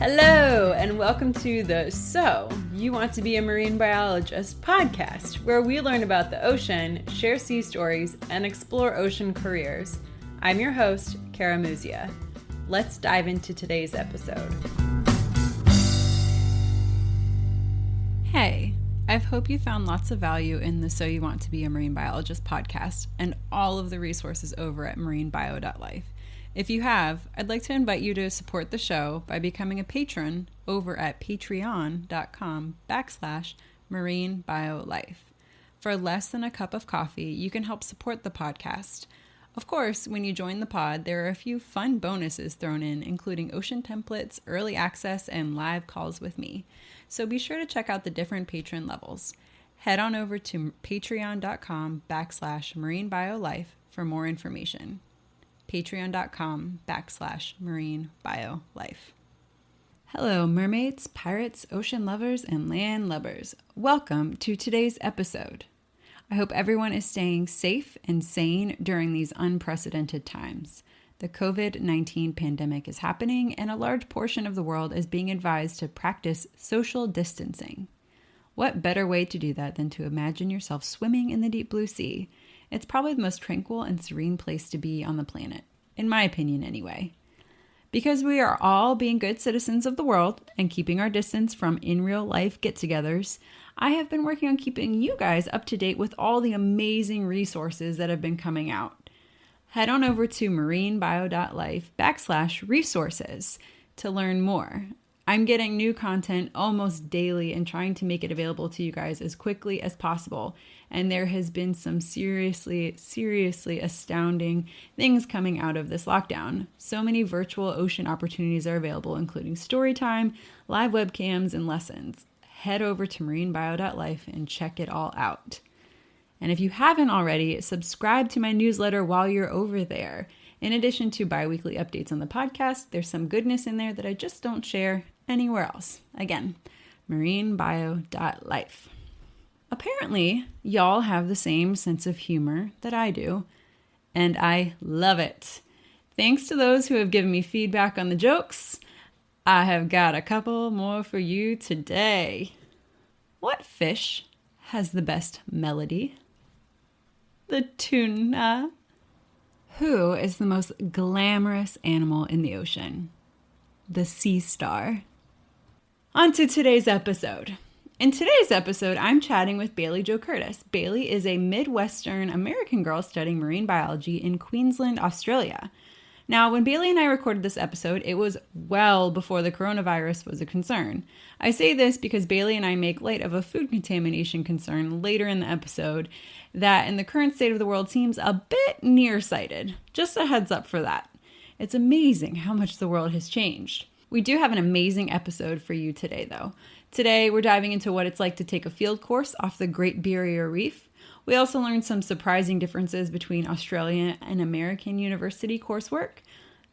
Hello, and welcome to the So You Want to Be a Marine Biologist podcast, where we learn about the ocean, share sea stories, and explore ocean careers. I'm your host, Kara Muzia. Let's dive into today's episode. Hey, I hope you found lots of value in the So You Want to Be a Marine Biologist podcast and all of the resources over at marinebio.life. If you have, I'd like to invite you to support the show by becoming a patron over at patreon.com/marinebiolife. For less than a cup of coffee, you can help support the podcast. Of course, when you join the pod, there are a few fun bonuses thrown in, including ocean templates, early access, and live calls with me. So be sure to check out the different patron levels. Head on over to patreon.com/marinebiolife for more information. patreon.com/marinebiolife. Hello, mermaids, pirates, ocean lovers, and land lubbers. Welcome to today's episode. I hope everyone is staying safe and sane during these unprecedented times. The COVID-19 pandemic is happening, and a large portion of the world is being advised to practice social distancing. What better way to do that than to imagine yourself swimming in the deep blue sea? It's probably the most tranquil and serene place to be on the planet, in my opinion anyway. Because we are all being good citizens of the world and keeping our distance from in real life get-togethers, I have been working on keeping you guys up to date with all the amazing resources that have been coming out. Head on over to marinebio.life/resources to learn more. I'm getting new content almost daily and trying to make it available to you guys as quickly as possible. And there has been some seriously astounding things coming out of this lockdown. So many virtual ocean opportunities are available, including story time, live webcams, and lessons. Head over to marinebio.life and check it all out. And if you haven't already, subscribe to my newsletter while you're over there. In addition to bi-weekly updates on the podcast, there's some goodness in there that I just don't share anywhere else. Again, marinebio.life. Apparently, y'all have the same sense of humor that I do, and I love it. Thanks to those who have given me feedback on the jokes, I have got a couple more for you today. What fish has the best melody? The tuna. Who is the most glamorous animal in the ocean? The sea star. On to today's episode. In today's episode, I'm chatting with Bailey Jo Curtis. Bailey is a Midwestern American girl studying marine biology in Queensland, Australia. Now, when Bailey and I recorded this episode, it was well before the coronavirus was a concern. I say this because Bailey and I make light of a food contamination concern later in the episode that in the current state of the world seems a bit nearsighted. Just a heads up for that. It's amazing how much the world has changed. We do have an amazing episode for you today, though. Today, we're diving into what it's like to take a field course off the Great Barrier Reef. We also learned some surprising differences between Australian and American university coursework.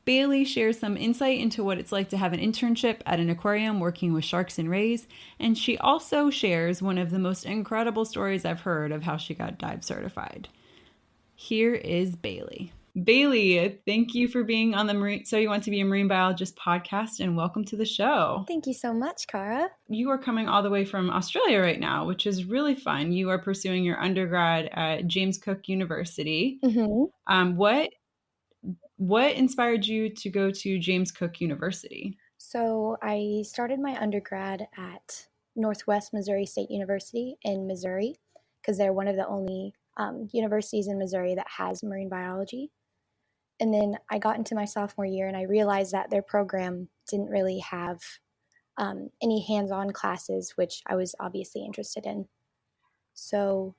Bailey shares some insight into what it's like to have an internship at an aquarium working with sharks and rays, and she also shares one of the most incredible stories I've heard of how she got dive certified. Here is Bailey. Bailey, thank you for being on the So You Want to Be a Marine Biologist podcast, and welcome to the show. Thank you so much, Cara. You are coming all the way from Australia right now, which is really fun. You are pursuing your undergrad at James Cook University. Mm-hmm. What inspired you to go to James Cook University? So I started my undergrad at Northwest Missouri State University in Missouri because they're one of the only universities in Missouri that has marine biology. And then I got into my sophomore year and I realized that their program didn't really have any hands-on classes, which I was obviously interested in. So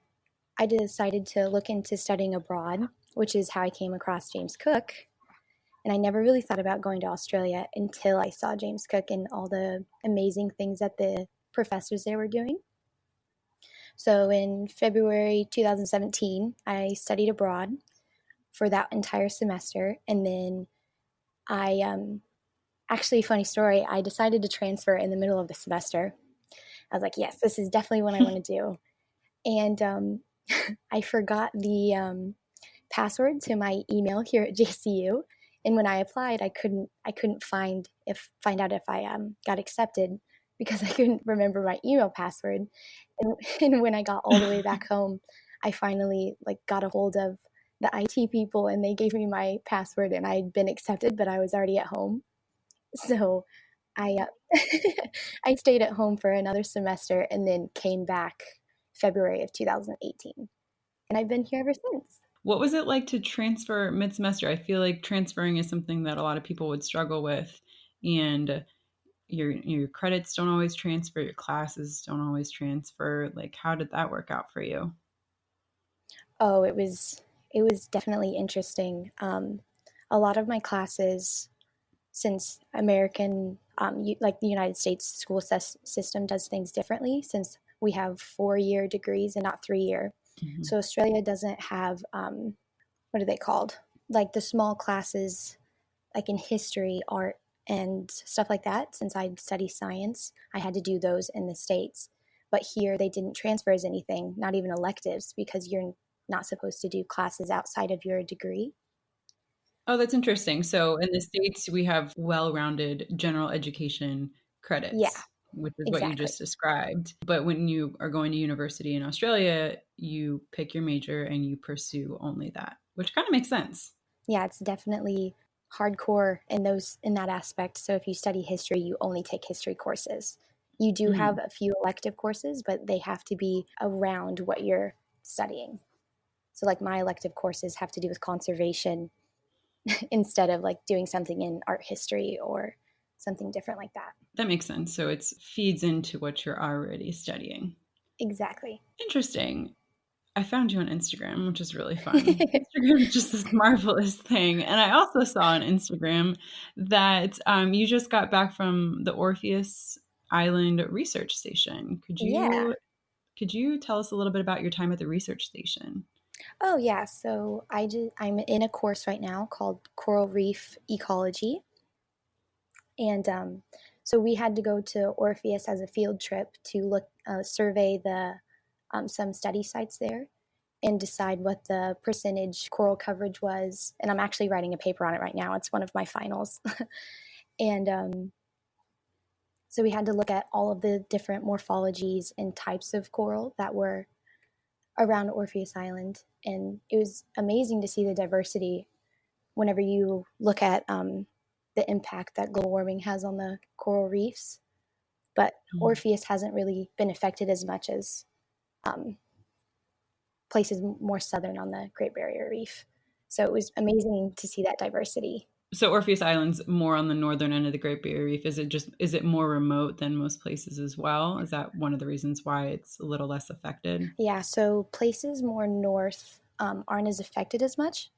I decided to look into studying abroad, which is how I came across James Cook. And I never really thought about going to Australia until I saw James Cook and all the amazing things that the professors there were doing. So in February 2017, I studied abroad for that entire semester. And then actually, funny story, I decided to transfer in the middle of the semester. I was like, yes, this is definitely what I want to do. And I forgot the password to my email here at JCU. And when I applied, I couldn't find out if I got accepted because I couldn't remember my email password. And when I got all the way back home, I finally like got a hold of the IT people, and they gave me my password, and I'd been accepted, but I was already at home. So I I stayed at home for another semester and then came back February of 2018. And I've been here ever since. What was it like to transfer mid-semester? I feel like transferring is something that a lot of people would struggle with, and your credits don't always transfer, your classes don't always transfer. Like, how did that work out for you? Oh, it was definitely interesting. A lot of my classes, since American, like the United States school system does things differently, since we have 4-year degrees and not 3-year. Mhm. So Australia doesn't have, what are they called? Like the small classes, like in history, art, and stuff like that. Since I study science, I had to do those in the States. But here they didn't transfer as anything, not even electives, because you're not supposed to do classes outside of your degree. Oh, that's interesting. So in the States, we have well-rounded general education Yeah, credits, which is what you exactly. just described. But when you are going to university in Australia, you pick your major and you pursue only that, which kind of makes sense. Yeah, it's definitely hardcore in that aspect. So if you study history, you only take history courses. You do have Mhm. a few elective courses, but they have to be around what you're studying. So like my elective courses have to do with conservation instead of like doing something in art history or something different like that. That makes sense. So it feeds into what you're already studying. Exactly. Interesting. I found you on Instagram, which is really fun. Instagram is just this marvelous thing. And I also saw on Instagram that you just got back from the Orpheus Island research station. Yeah. Could you tell us a little bit about your time at the research station? Oh yeah. So I'm in a course right now called Coral Reef Ecology, and so we had to go to Orpheus as a field trip to look survey the some study sites there and decide what the percentage coral coverage was. And I'm actually writing a paper on it right now. It's one of my finals, and so we had to look at all of the different morphologies and types of coral that were around Orpheus Island, and it was amazing to see the diversity whenever you look at the impact that global warming has on the coral reefs. But Mm. Orpheus hasn't really been affected as much as um, places more southern on the Great Barrier Reef. So it was amazing to see that diversity. So Orpheus Island's more on the northern end of the Great Barrier Reef. Is it more remote than most places as well? Is that one of the reasons why it's a little less affected? Yeah, so places more north aren't as affected as much,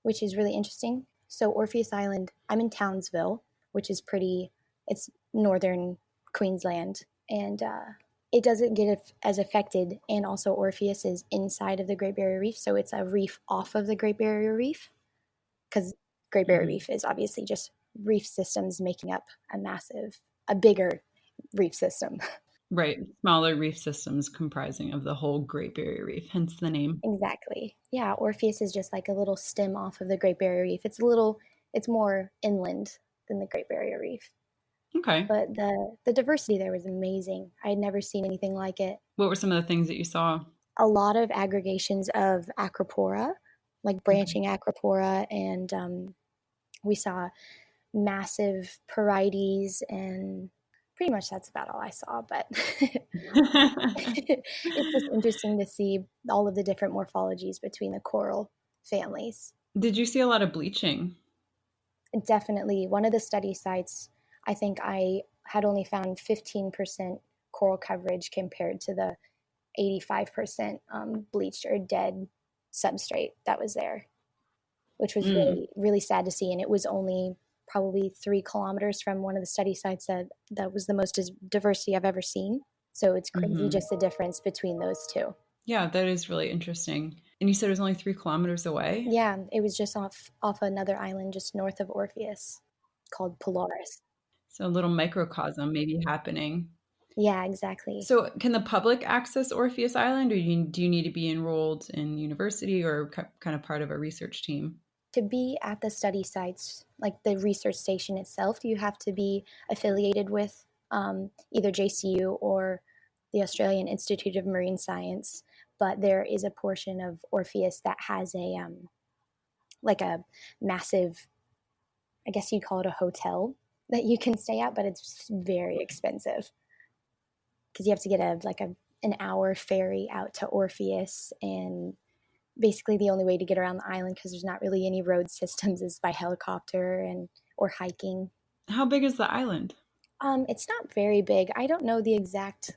which is really interesting. So Orpheus Island, I'm in Townsville, which is it's northern Queensland, and it doesn't get as affected. And also Orpheus is inside of the Great Barrier Reef, so it's a reef off of the Great Barrier Reef, because Great Barrier Mhm. Reef is obviously just reef systems making up a bigger reef system. Right. Smaller reef systems comprising of the whole Great Barrier Reef, hence the name. Exactly. Yeah, Orpheus is just like a little stem off of the Great Barrier Reef. It's more inland than the Great Barrier Reef. Okay. But the diversity there was amazing. I had never seen anything like it. What were some of the things that you saw? A lot of aggregations of acropora, like Okay. branching acropora, and we saw massive parietes, and pretty much that's about all I saw. But it's just interesting to see all of the different morphologies between the coral families. Did you see a lot of bleaching? Definitely, one of the study sites, I think I had only found 15% coral coverage compared to the 85% bleached or dead substrate that was there, which was Mm. really, really sad to see. And it was only probably 3 kilometers from one of the study sites that was the most diversity I've ever seen. So it's crazy Hmm. just the difference between those two. Yeah, that is really interesting. And you said it was only 3 kilometers away? Yeah, it was just off another island just north of Orpheus called Polaris. So a little microcosm maybe happening. Yeah, exactly. So can the public access Orpheus Island, or do you need to be enrolled in university or kind of part of a research team? To be at the study sites, like the research station itself, you have to be affiliated with either JCU or the Australian Institute of Marine Science. But there is a portion of Orpheus that has a like a massive, I guess you'd call it a hotel that you can stay at, but it's very expensive because you have to get an hour ferry out to Orpheus, and basically the only way to get around the island, because there's not really any road systems, is by helicopter and or hiking. How big is the island? It's not very big. I don't know the exact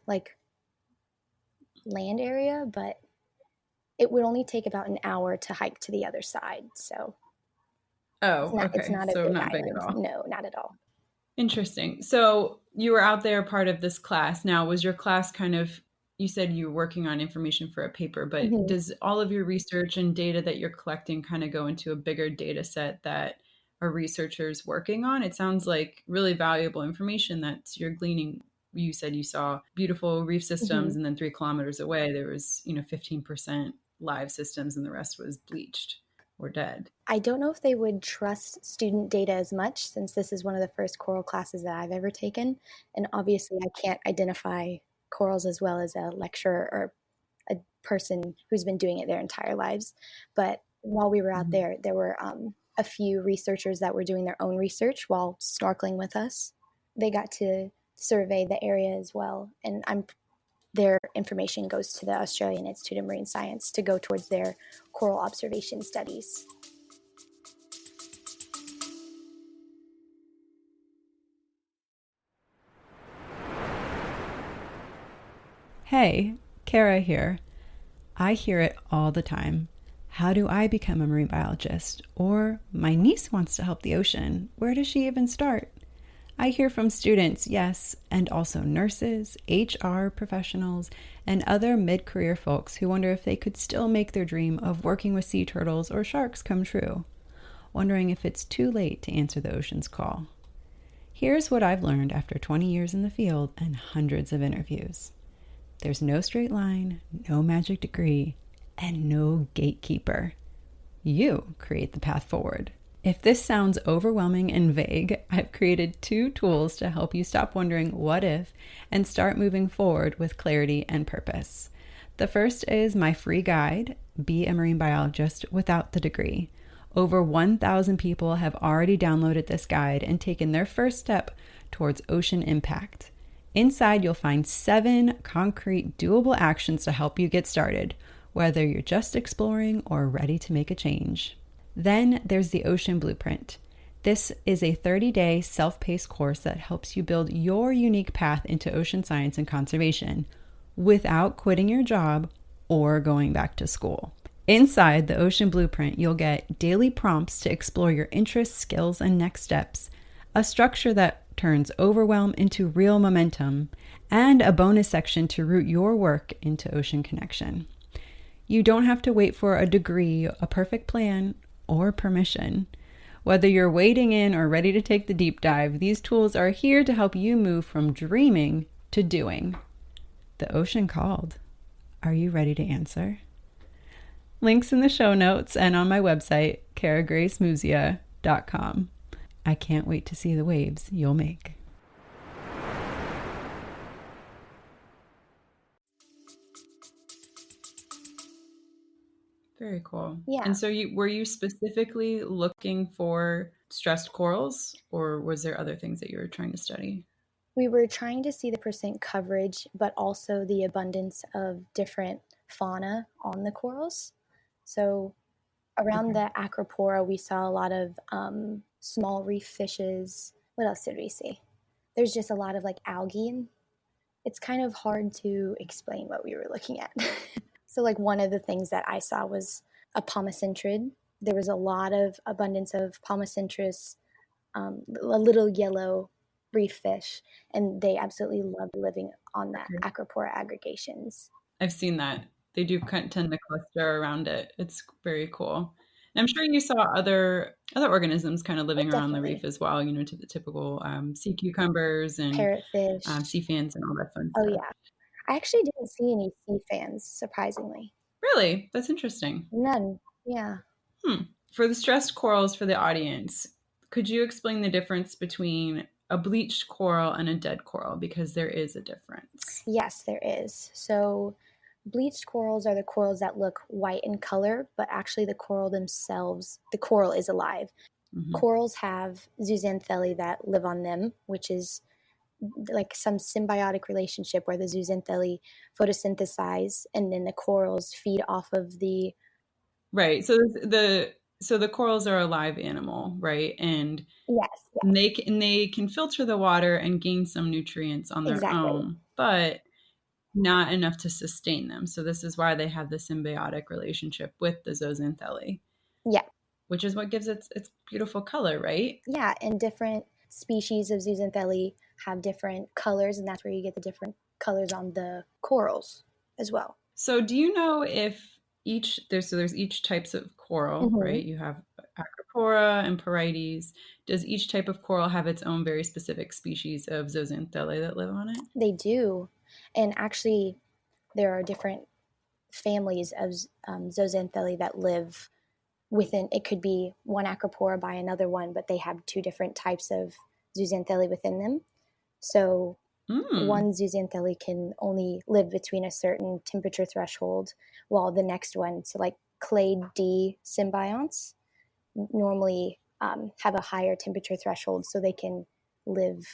land area, but it would only take about an hour to hike to the other side. So Oh, it's okay. not a So big not big at island. all. No, not at all. Interesting. So you were out there part of this class. Now, was your class kind of, you said you were working on information for a paper, but Mm-hmm. does all of your research and data that you're collecting kind of go into a bigger data set that a researcher's working on? It sounds like really valuable information that you're gleaning. You said you saw beautiful reef Mm-hmm. systems, and then 3 kilometers away, there was, 15% live systems and the rest was bleached or dead. I don't know if they would trust student data as much, since this is one of the first coral classes that I've ever taken. And obviously, I can't identify corals as well as a lecturer or a person who's been doing it their entire lives. But while we were out Mhm. there, there were a few researchers that were doing their own research while snorkeling with us. They got to survey the area as well. And their information goes to the Australian Institute of Marine Science to go towards their coral observation studies. Hey, Kara here. I hear it all the time. How do I become a marine biologist? Or my niece wants to help the ocean. Where does she even start? I hear from students, yes, and also nurses, HR professionals, and other mid career folks who wonder if they could still make their dream of working with sea turtles or sharks come true, wondering if it's too late to answer the ocean's call. Here's what I've learned after 20 years in the field and hundreds of interviews. There's no straight line, no magic degree, and no gatekeeper. You create the path forward. If this sounds overwhelming and vague, I've created 2 tools to help you stop wondering what if and start moving forward with clarity and purpose. The first is my free guide, Be a Marine Biologist Without the Degree. Over 1,000 people have already downloaded this guide and taken their first step towards ocean impact. Inside, you'll find 7 concrete, doable actions to help you get started, whether you're just exploring or ready to make a change. Then there's the Ocean Blueprint. This is a 30-day self-paced course that helps you build your unique path into ocean science and conservation without quitting your job or going back to school. Inside the Ocean Blueprint, you'll get daily prompts to explore your interests, skills, and next steps, a structure that turns overwhelm into real momentum, and a bonus section to root your work into ocean connection. You don't have to wait for a degree, a perfect plan, or permission. Whether you're wading in or ready to take the deep dive, these tools are here to help you move from dreaming to doing. The ocean called. Are you ready to answer? Links in the show notes and on my website, karagracemuzia.com. I can't wait to see the waves you'll make. Very cool. Yeah. And so were you specifically looking for stressed corals, or was there other things that you were trying to study? We were trying to see the percent coverage, but also the abundance of different fauna on the corals. So around the acropora, we saw a lot of small reef fishes. What else did we see? There's just a lot of algae, and it's kind of hard to explain what we were looking at. So one of the things that I saw was a palmacintrid. There was a lot of abundance of palmacintris, a little yellow reef fish, and they absolutely love living on the acropora aggregations. I've seen that. They do tend to cluster around it. It's very cool. And I'm sure you saw other organisms kind of living around the reef as well, to the typical sea cucumbers and parrotfish, sea fans and all that fun oh stuff. yeah. I actually didn't see any sea fans, surprisingly. Really? That's interesting. None. Yeah. For the stressed corals for the audience, could you explain the difference between a bleached coral and a dead coral? Because there is a difference. Yes, there is. So bleached corals are the corals that look white in color, but actually the coral themselves, the coral is alive. Mm-hmm. Corals have zooxanthellae that live on them, which is like some symbiotic relationship where the zooxanthellae photosynthesize and then the corals feed off of the. Right. So the corals are a live animal, right? And Yes, they can filter the water and gain some nutrients on their exactly. own, but not enough to sustain them. So this is why they have the symbiotic relationship with the zooxanthellae. Yeah. Which is what gives it its beautiful color, right? Yeah, and different species of zooxanthellae have different colors, and that's where you get the different colors on the corals as well. So do you know if there's each types of coral, Mm-hmm. right? You have Acropora and Porites. Does each type of coral have its own very specific species of zooxanthellae that live on it? They do. And actually, there are different families of zooxanthellae that live within. It could be one acropora by another one, but they have two different types of zooxanthellae within them. So Mm. one zooxanthellae can only live between a certain temperature threshold, while the next one, so like clade D symbionts, normally have a higher temperature threshold, so they can live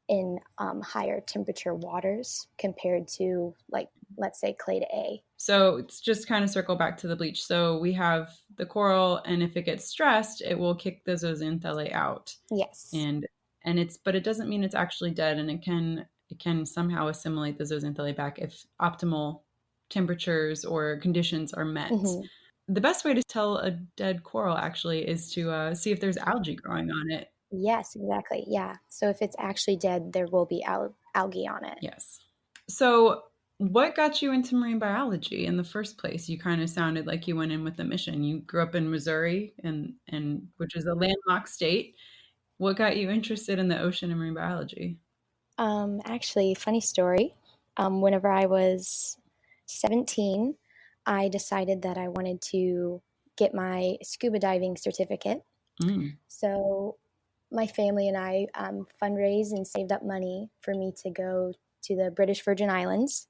in higher temperature waters compared to, like, let's say clade A. So it's just kind of circle back to the bleach. So we have the coral, and if it gets stressed, it will kick the zooxanthellae out. Yes. But it doesn't mean it's actually dead, and it can somehow assimilate the zooxanthellae back if optimal temperatures or conditions are met. Mm-hmm. The best way to tell a dead coral actually is to see if there's algae growing on it. Yes, exactly. Yeah. So if it's actually dead, there will be algae on it. Yes. So what got you into marine biology in the first place? You kind of sounded like you went in with a mission. You grew up in Missouri, and which is a landlocked state. What got you interested in the ocean and marine biology? Actually, funny story. Whenever I was 17, I decided that I wanted to get my scuba diving certificate. Mm. So my family and I fundraised and saved up money for me to go to the British Virgin Islands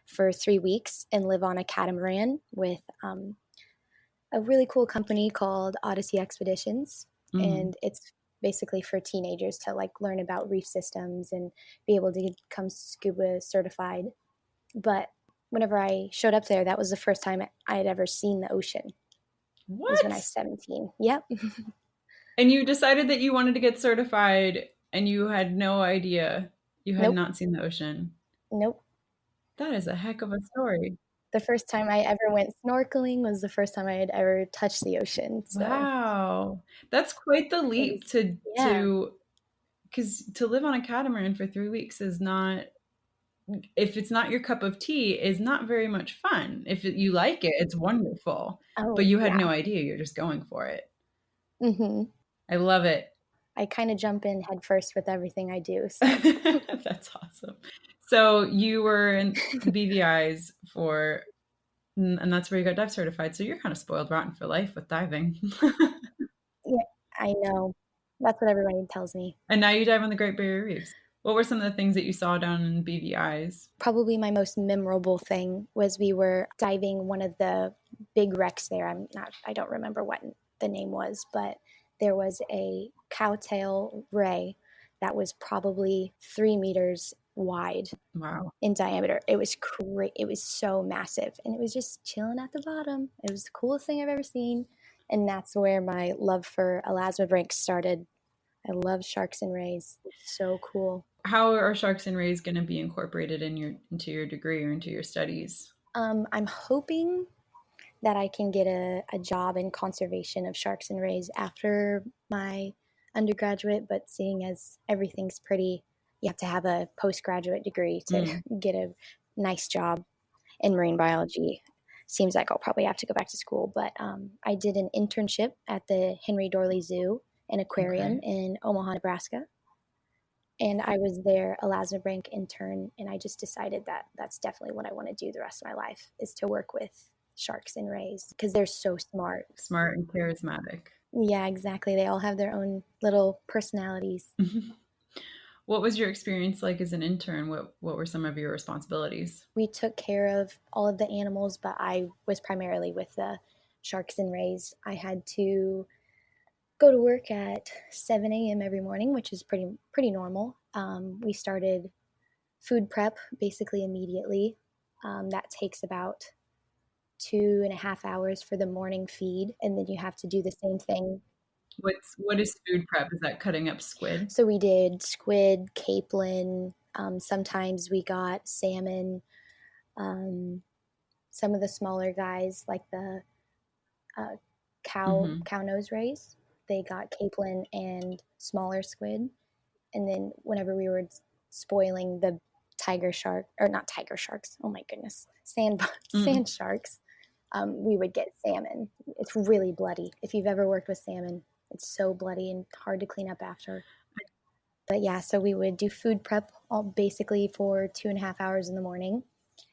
for 3 weeks and live on a catamaran with a really cool company called Odyssey Expeditions. Mm. And it's basically for teenagers to like learn about reef systems and be able to become scuba certified. But whenever I showed up there, that was the first time I had ever seen the ocean. It was when I was What? 17. Yep. And you decided that you wanted to get certified and you had no idea. You had Nope. not seen the ocean. Nope. That is a heck of a story. The first time I ever went snorkeling was the first time I had ever touched the ocean. So Wow. That's quite the it leap was, yeah. because to live on a catamaran for 3 weeks is not, if it's not your cup of tea, is not very much fun. If you like it, it's wonderful. But Oh, you had yeah. no idea. You're just going for it. Hmm. I love it. I kind of jump in head first with everything I do. So That's awesome. So you were in the BVIs and that's where you got dive certified. So you're kind of spoiled rotten for life with diving. yeah, I know. That's what everybody tells me. And now you dive on the Great Barrier Reefs. What were some of the things that you saw down in BVIs? Probably my most memorable thing was we were diving one of the big wrecks there. I don't remember what the name was, but there was a cowtail ray that was probably 3 meters wide Wow. in diameter. It was great. It was so massive, and it was just chilling at the bottom. It was the coolest thing I've ever seen, and that's where my love for elasmobranchs started. I love sharks and rays. It's so cool. How are sharks and rays going to be incorporated into your degree or into your studies? I'm hoping that I can get a job in conservation of sharks and rays after my undergraduate, but seeing as everything's pretty, you have to have a postgraduate degree to get a nice job in marine biology. Seems like I'll probably have to go back to school, but I did an internship at the Henry Dorley Zoo and Aquarium in Omaha, Nebraska. And I was their elasmobranch intern, and I just decided that that's definitely what I want to do the rest of my life, is to work with sharks and rays because they're so smart. Smart and charismatic. Yeah, exactly. They all have their own little personalities. What was your experience like as an intern? What were some of your responsibilities? We took care of all of the animals, but I was primarily with the sharks and rays. I had to go to work at 7 a.m. every morning, which is pretty normal. We started food prep basically immediately. That takes about 2.5 hours for the morning feed, and then you have to do the same thing. What is food prep? Is that cutting up squid? So we did squid, capelin. Sometimes we got salmon. Um, some of the smaller guys, like the uh, Mm-hmm. cow nose rays, they got capelin and smaller squid. And then whenever we were spoiling the tiger shark, or not tiger sharks, oh my goodness, Mm. sand sharks, we would get salmon. It's really bloody. If you've ever worked with salmon, it's so bloody and hard to clean up after. But yeah, so we would do food prep all basically for 2.5 hours in the morning,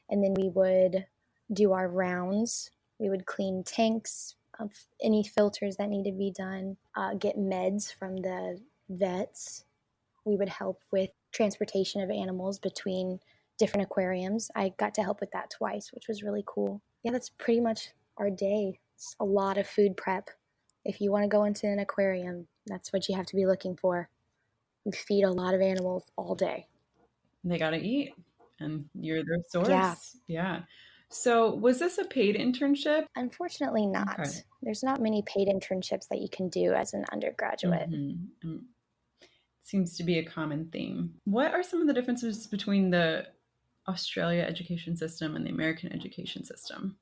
and then we would do our rounds. We would clean tanks of any filters that need to be done, get meds from the vets. We would help with transportation of animals between different aquariums. I got to help with that twice, which was really cool. Yeah, that's pretty much our day. It's a lot of food prep. If you want to go into an aquarium, that's what you have to be looking for. You feed a lot of animals all day. They got to eat, and you're their Yeah, source. Yeah. So, was this a paid internship? unfortunately Okay. not. There's not many paid internships that you can do as an undergraduate. Mm-hmm. Seems to be a common theme. What are some of the differences between the Australia education system and the American education system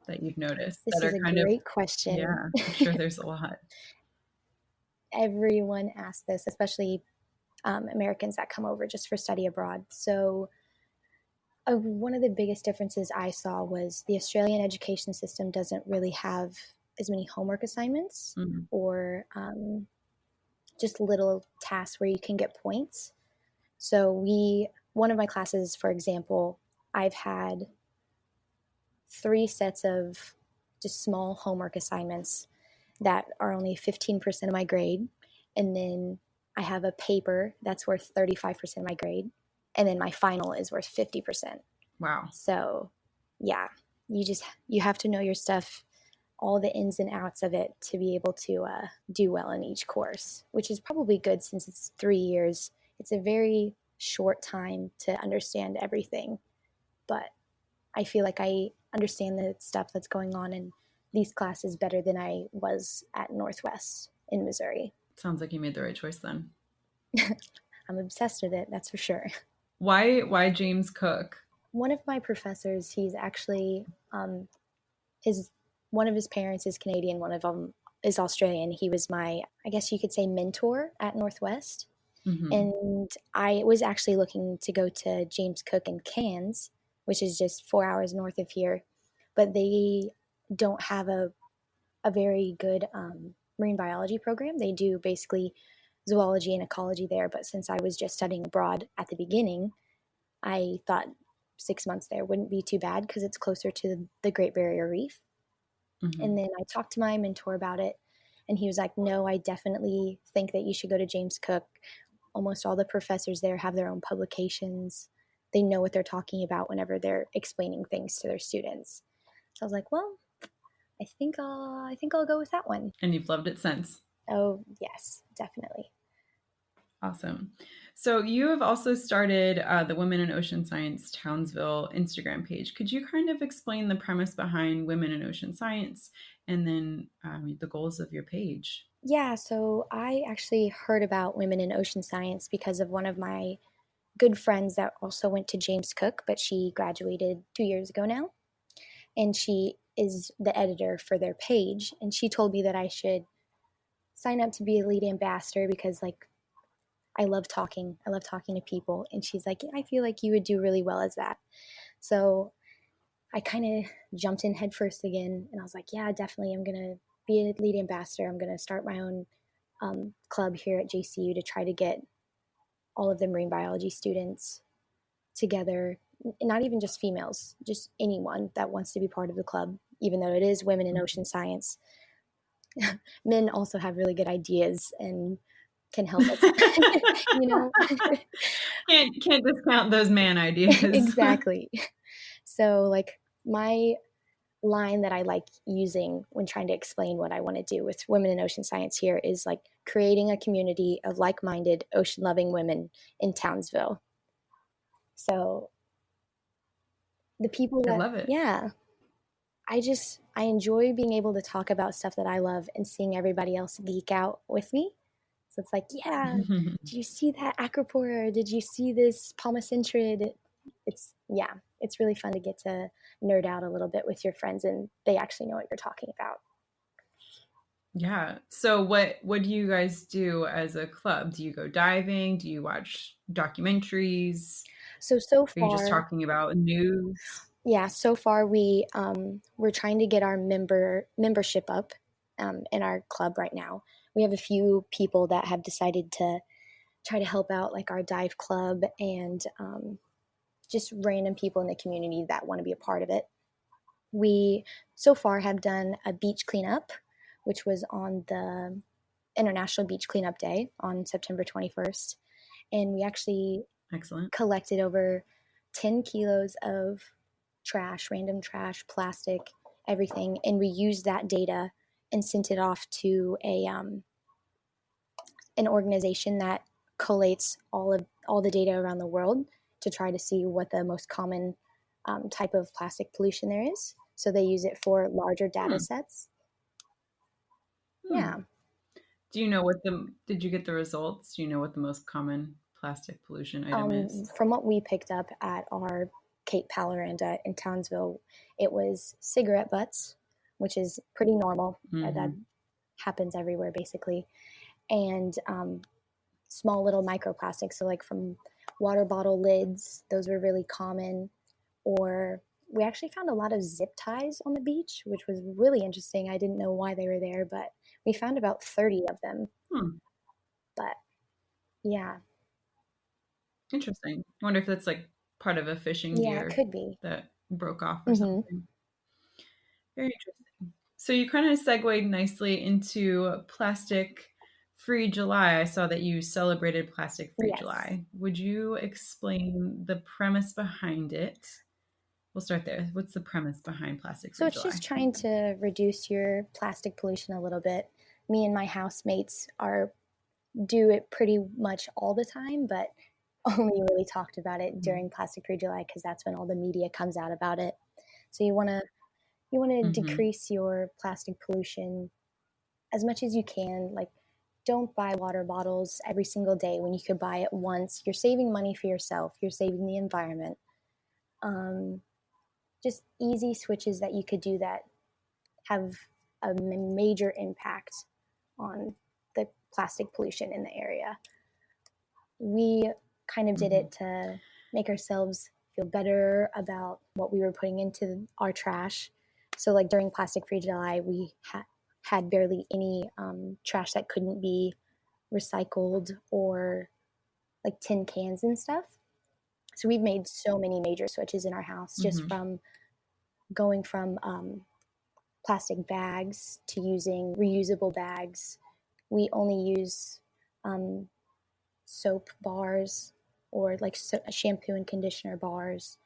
that you've noticed This that is are a kind of, great question. yeah, I'm sure there's a lot. Everyone asks this, especially Americans that come over just for study abroad. So, one of the biggest differences I saw was the Australian education system doesn't really have as many homework assignments Mm. or just little tasks where you can get points. So, one of my classes, for example, I've had 3 sets of just small homework assignments that are only 15% of my grade. And then I have a paper that's worth 35% of my grade. And then my final is worth 50%. Wow. So, yeah, you have to know your stuff, all the ins and outs of it to be able to do well in each course, which is probably good since it's 3 years. It's a very short time to understand everything, but I feel like I understand the stuff that's going on in these classes better than I was at Northwest in Missouri. Sounds like you made the right choice then. I'm obsessed with it, that's for sure. Why James Cook? One of my professors, he's actually his one of his parents is Canadian, one of them is Australian. He was my, I guess you could say, mentor at Northwest. Mm-hmm. And I was actually looking to go to James Cook in Cairns, which is just 4 hours north of here, but they don't have a very good marine biology program. They do basically zoology and ecology there, but since I was just studying abroad at the beginning, I thought 6 months there wouldn't be too bad because it's closer to the Great Barrier Reef. Mm-hmm. And then I talked to my mentor about it, and he was like, no, I definitely think that you should go to James Cook. Almost all the professors there have their own publications. They know what they're talking about whenever they're explaining things to their students. So I was like, well, I think I'll go with that one. And you've loved it since. Oh, yes, definitely. Awesome. So you have also started the Women in Ocean Science Townsville Instagram page. Could you kind of explain the premise behind Women in Ocean Science and then the goals of your page? Yeah, so I actually heard about Women in Ocean Science because of one of my good friends that also went to James Cook, but she graduated 2 years ago now. And she is the editor for their page. And she told me that I should sign up to be a lead ambassador because, like, I love talking. I love talking to people. And she's like, I feel like you would do really well as that. So I kind of jumped in headfirst again. And I was like, yeah, definitely. I'm going to be a lead ambassador. I'm going to start my own club here at JCU to try to get all of the marine biology students together not even just females, just anyone that wants to be part of the club, even though it is women in ocean science. Men also have really good ideas and can help us, Can't discount those man ideas. Exactly. So like my line that I like using when trying to explain what I want to do with women in ocean science here is like creating a community of like-minded ocean loving women in Townsville. So the people I that, love it. yeah, I enjoy being able to talk about stuff that I love and seeing everybody else geek out with me. So it's like, yeah, did you see that acropora? Did you see this palmacentrid? It's really fun to get to nerd out a little bit with your friends and they actually know what you're talking about. Yeah. So what do you guys do as a club? Do you go diving? Do you watch documentaries? So Are you just far, talking about news? yeah, so far we're trying to get our membership up in our club right now. We have a few people that have decided to try to help out, like our dive club and just random people in the community that want to be a part of it. We so far have done a beach cleanup, which was on the International Beach Cleanup Day on September 21st. And we actually Excellent. collected over 10 kilos of trash, random trash, plastic, everything. And we used that data and sent it off to an organization that collates all the data around the world to try to see what the most common type of plastic pollution there is. So they use it for larger data sets. Yeah. Do you know did you get the results? Do you know what the most common plastic pollution item is? From what we picked up at our Cape Paloranda in Townsville, it was cigarette butts, which is pretty normal. That happens everywhere basically. And small little microplastics. So like from water bottle lids, those were really common. Or we actually found a lot of zip ties on the beach, which was really interesting. I didn't know why they were there, but we found about 30 of them. But yeah. Interesting. I wonder if that's like part of a fishing Yeah, gear it could be. that broke off or something. Very interesting. So you kind of segued nicely into Plastic Free July. I saw that you celebrated Plastic Free Yes. July. Would you explain the premise behind it? We'll start there. What's the premise behind Plastic Free So it's July? just trying to reduce your plastic pollution a little bit. Me and my housemates do it pretty much all the time, but only really talked about it during Plastic Free July because that's when all the media comes out about it. So you want to decrease your plastic pollution as much as you can. Like, don't buy water bottles every single day when you could buy it once. You're saving money for yourself. You're saving the environment. Just easy switches that you could do that have a major impact on the plastic pollution in the area. We kind of did it to make ourselves feel better about what we were putting into our trash. So like during Plastic Free July, we had barely any trash that couldn't be recycled or like tin cans and stuff. So we've made so many major switches in our house just from going from plastic bags to using reusable bags. We only use soap bars or like shampoo and conditioner bars.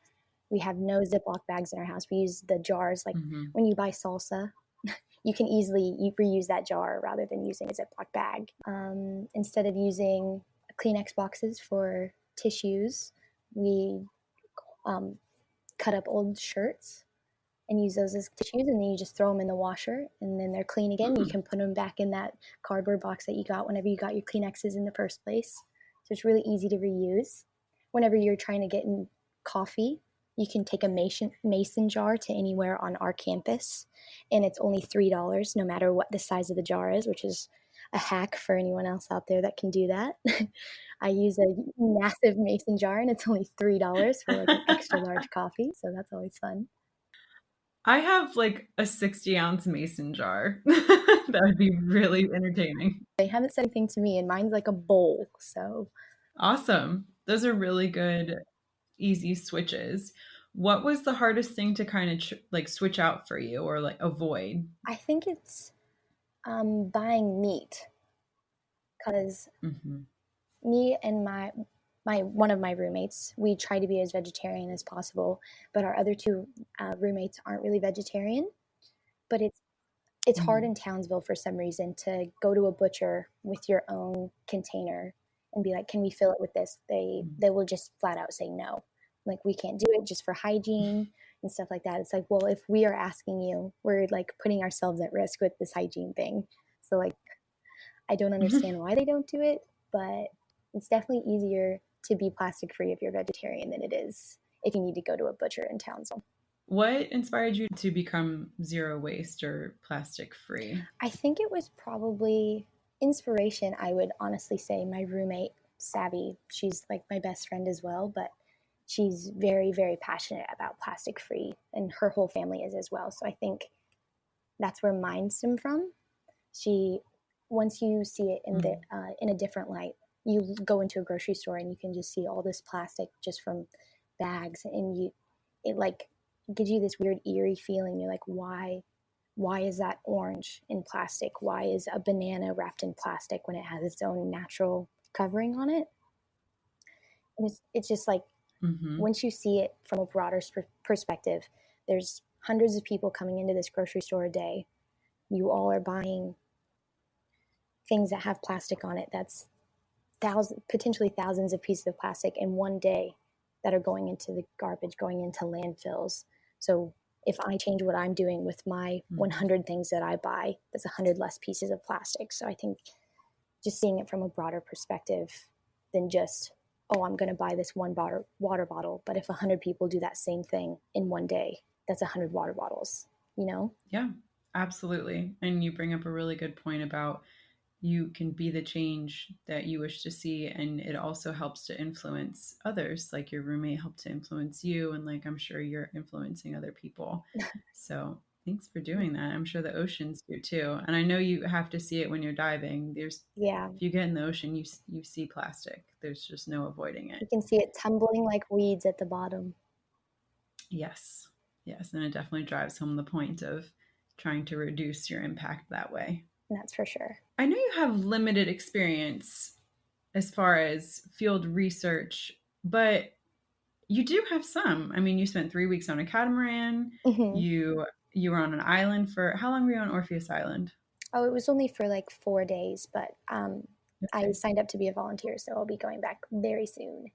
We have no Ziploc bags in our house. We use the jars. Like when you buy salsa, you can easily reuse that jar rather than using a Ziploc bag. Instead of using Kleenex boxes for tissues, we cut up old shirts and use those as tissues, and then you just throw them in the washer and then they're clean again. You can put them back in that cardboard box that you got whenever you got your Kleenexes in the first place. So it's really easy to reuse. Whenever you're trying to get in coffee, you can take a mason jar to anywhere on our campus, and it's only $3 no matter what the size of the jar is, which is a hack for anyone else out there that can do that. I use a massive mason jar and it's only $3 for like an extra large coffee, so that's always fun. I have like a 60-ounce mason jar. That would be really entertaining. They haven't said anything to me, and mine's like a bowl. So awesome. Those are really good, easy switches. What was the hardest thing to kind of like switch out for you or like avoid? I think it's buying meat, because Mm-hmm. me and my one of my roommates, we try to be as vegetarian as possible, but our other two roommates aren't really vegetarian. But it's hard in Townsville for some reason to go to a butcher with your own container and be like, can we fill it with this? They will just flat out say no. Like, we can't do it just for hygiene and stuff like that. It's like, well, if we are asking you, we're like putting ourselves at risk with this hygiene thing. So like, I don't understand why they don't do it, but it's definitely easier to be plastic free if you're vegetarian than it is if you need to go to a butcher in Townsville. What inspired you to become zero waste or plastic free? I think it was probably inspiration. I would honestly say my roommate, Savvy, she's like my best friend as well, but she's very, very passionate about plastic free, and her whole family is as well. So I think that's where mine stem from. She, once you see it in a different light, you go into a grocery store and you can just see all this plastic just from bags, and it like gives you this weird eerie feeling. You're like, why is that orange in plastic? Why is a banana wrapped in plastic when it has its own natural covering on it? And it's just like, once you see it from a broader perspective, there's hundreds of people coming into this grocery store a day. You all are buying things that have plastic on it. That's potentially thousands of pieces of plastic in one day that are going into the garbage, going into landfills. So if I change what I'm doing with my 100 things that I buy, that's 100 less pieces of plastic. So I think just seeing it from a broader perspective than just, oh, I'm going to buy this one water bottle. But if 100 people do that same thing in one day, that's 100 water bottles, you know? Yeah, absolutely. And you bring up a really good point about you can be the change that you wish to see, and it also helps to influence others. Like your roommate helped to influence you, and like I'm sure you're influencing other people. So thanks for doing that. I'm sure the oceans do too. And I know you have to see it when you're diving. There's Yeah. If you get in the ocean, you see plastic. There's just no avoiding it. You can see it tumbling like weeds at the bottom. Yes. Yes, and it definitely drives home the point of trying to reduce your impact that way. That's for sure. I know you have limited experience as far as field research, but you do have some. I mean, you spent 3 weeks on a catamaran. Mm-hmm. You were on an island for how long were you on Orpheus Island? Oh, it was only for like 4 days, but I Okay. signed up to be a volunteer, so I'll be going back very soon.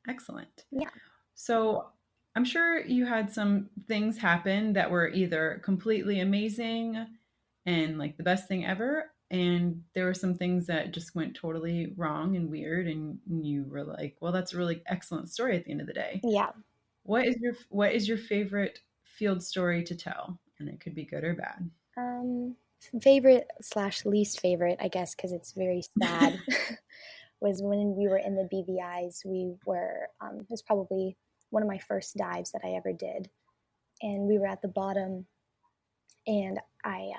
Excellent. Yeah. So I'm sure you had some things happen that were either completely amazing and like the best thing ever, and there were some things that just went totally wrong and weird, and you were like, well, that's a really excellent story at the end of the day. Yeah. What is your favorite field story to tell? And it could be good or bad. Um, Favorite slash least favorite, I guess, because it's very sad, was when we were in the BVIs. It was probably one of my first dives that I ever did. And we were at the bottom, and I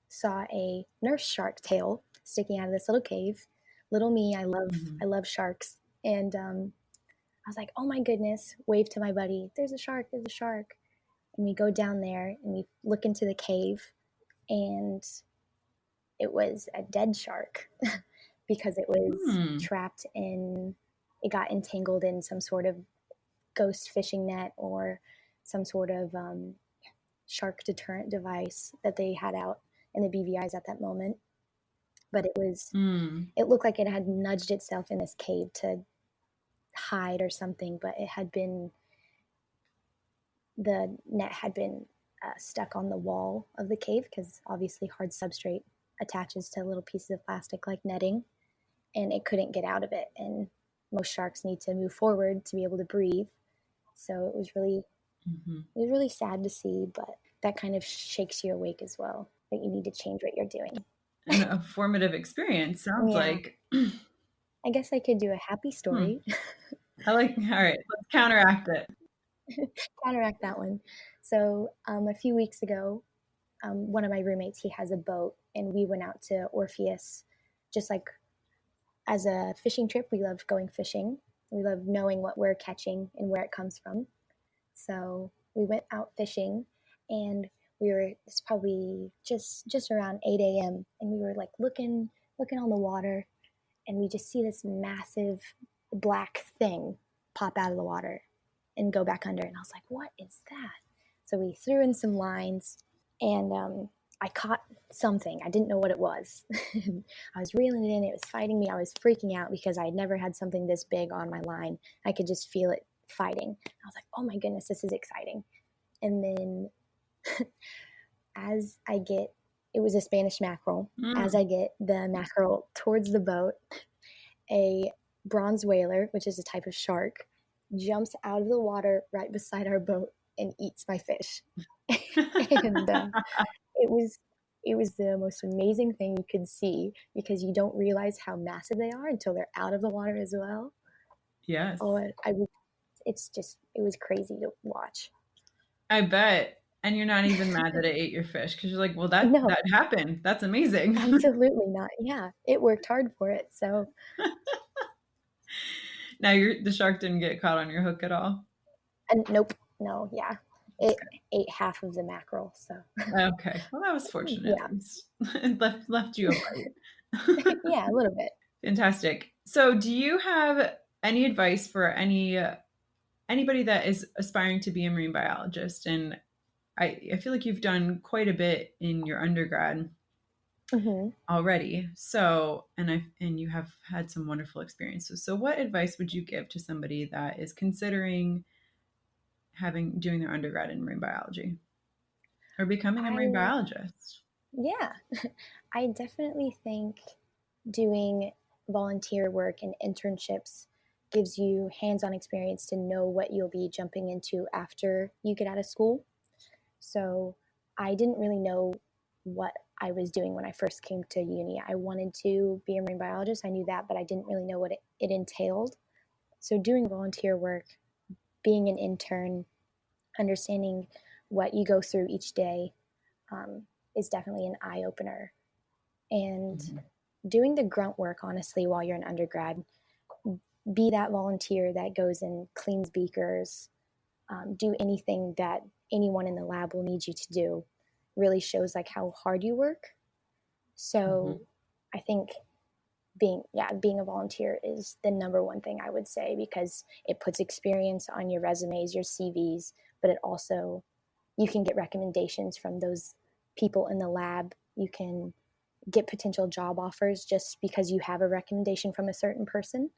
saw a nurse shark tail sticking out of this little cave. Little me, I love sharks. And I was like, oh my goodness, wave to my buddy, there's a shark, there's a shark. And we go down there and we look into the cave, and it was a dead shark because it was it got entangled in some sort of ghost fishing net or some sort of shark deterrent device that they had out in the BVIs at that moment. But it looked like it had nudged itself in this cave to hide or something, but the net had been stuck on the wall of the cave, because obviously hard substrate attaches to little pieces of plastic like netting, and it couldn't get out of it. And most sharks need to move forward to be able to breathe. So it was really sad to see, but that kind of shakes you awake as well, that you need to change what you're doing. And a formative experience sounds Yeah. like. I guess I could do a happy story. All right, let's counteract it. Counteract that one. So a few weeks ago, one of my roommates, he has a boat, and we went out to Orpheus just like as a fishing trip. We love going fishing. We love knowing what we're catching and where it comes from. So we went out fishing, and it's probably just around 8 a.m. and we were like looking on the water, and we just see this massive black thing pop out of the water and go back under. And I was like, what is that? So we threw in some lines, and I caught something. I didn't know what it was. I was reeling it in. It was fighting me. I was freaking out because I had never had something this big on my line. I could just feel it fighting. I was like, oh my goodness, this is exciting. And then it was a Spanish mackerel. As I get the mackerel towards the boat, a bronze whaler, which is a type of shark, jumps out of the water right beside our boat and eats my fish. And it was the most amazing thing you could see, because you don't realize how massive they are until they're out of the water as well. Yes. Oh, it was crazy to watch. I bet. And you're not even mad that it ate your fish, because you're like, well, that happened. That's amazing. Absolutely not. Yeah, it worked hard for it. So now the shark didn't get caught on your hook at all? Nope. No, yeah. It ate half of the mackerel. So okay. Well, that was fortunate. Yeah. It left you a bite. Yeah, a little bit. Fantastic. So do you have any advice for anybody that is aspiring to be a marine biologist? And I feel like you've done quite a bit in your undergrad already. So, and you have had some wonderful experiences. So what advice would you give to somebody that is considering doing their undergrad in marine biology or becoming a marine biologist? Yeah, I definitely think doing volunteer work and internships gives you hands-on experience to know what you'll be jumping into after you get out of school. So I didn't really know what I was doing when I first came to uni. I wanted to be a marine biologist. I knew that, but I didn't really know what it entailed. So doing volunteer work, being an intern, understanding what you go through each day is definitely an eye-opener. And doing the grunt work, honestly, while you're an undergrad, be that volunteer that goes and cleans beakers, do anything that anyone in the lab will need you to do, really shows like how hard you work. So I think being a volunteer is the number one thing I would say, because it puts experience on your resumes, your CVs, but it also, you can get recommendations from those people in the lab. You can get potential job offers just because you have a recommendation from a certain person.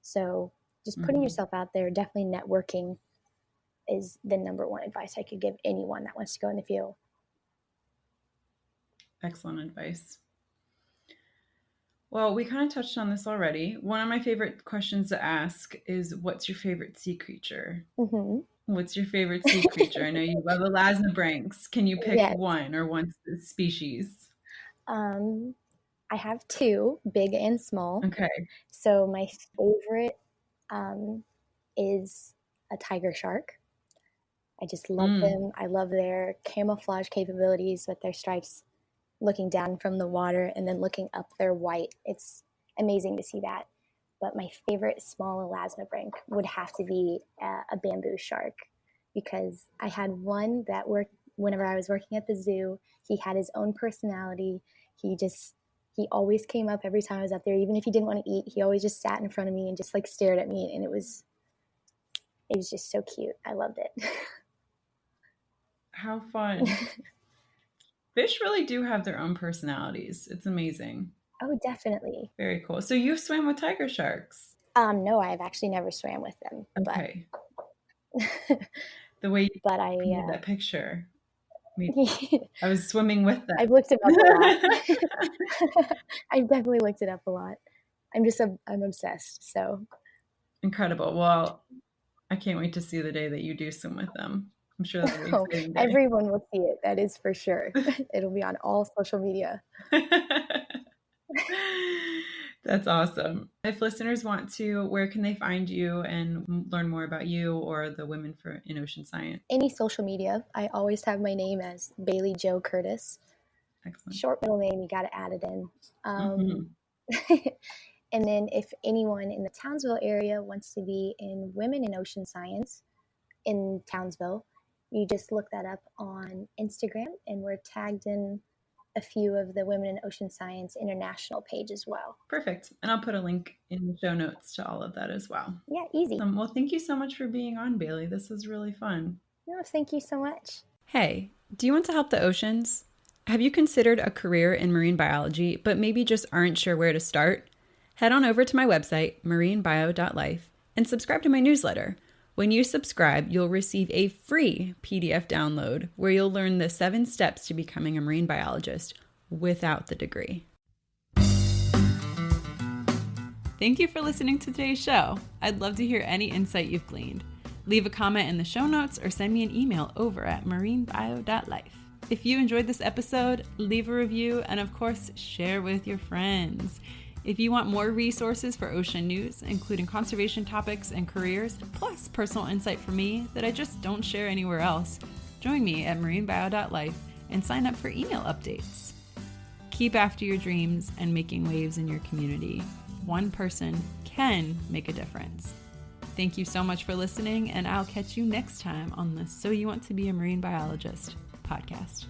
So just putting yourself out there, definitely networking is the number one advice I could give anyone that wants to go in the field. Excellent advice. Well, we kind of touched on this already. One of my favorite questions to ask is, what's your favorite sea creature? What's your favorite sea creature? I know you love elasmobranchs. Can you pick one or one species? I have two, big and small. Okay. So my favorite is a tiger shark. I just love them. I love their camouflage capabilities with their stripes looking down from the water and then looking up, they're white. It's amazing to see that. But my favorite small elasmobranch would have to be a bamboo shark, because I had one that worked whenever I was working at the zoo. He had his own personality. He always came up every time I was up there. Even if he didn't want to eat, he always just sat in front of me and just like stared at me. And it was just so cute. I loved it. How fun. Fish really do have their own personalities. It's amazing. Oh, definitely. Very cool. So you swam with tiger sharks? No, I've actually never swam with them. Okay. The way you painted that picture. I was swimming with them. I've looked it up a lot. I've definitely looked it up a lot. I'm obsessed. So incredible. Well, I can't wait to see the day that you do swim with them. I'm sure that'll be exciting day. Everyone will see it. That is for sure. It'll be on all social media. That's awesome. If listeners want to, where can they find you and learn more about you or the Women in Ocean Science? Any social media. I always have my name as Bailey Jo Curtis. Excellent. Short middle name, you got to add it in. And then if anyone in the Townsville area wants to be in Women in Ocean Science in Townsville, you just look that up on Instagram, and we're tagged in a few of the Women in Ocean Science International page as well. Perfect. And I'll put a link in the show notes to all of that as well. Yeah, easy. Well, thank you so much for being on, Bailey. This was really fun. No, thank you so much. Hey, do you want to help the oceans? Have you considered a career in marine biology, but maybe just aren't sure where to start? Head on over to my website, marinebio.life, and subscribe to my newsletter. When you subscribe, you'll receive a free PDF download where you'll learn the 7 steps to becoming a marine biologist without the degree. Thank you for listening to today's show. I'd love to hear any insight you've gleaned. Leave a comment in the show notes or send me an email over at marinebio.life. If you enjoyed this episode, leave a review and, of course, share with your friends. If you want more resources for ocean news, including conservation topics and careers, plus personal insight from me that I just don't share anywhere else, join me at marinebio.life and sign up for email updates. Keep after your dreams and making waves in your community. One person can make a difference. Thank you so much for listening, and I'll catch you next time on the So You Want to Be a Marine Biologist podcast.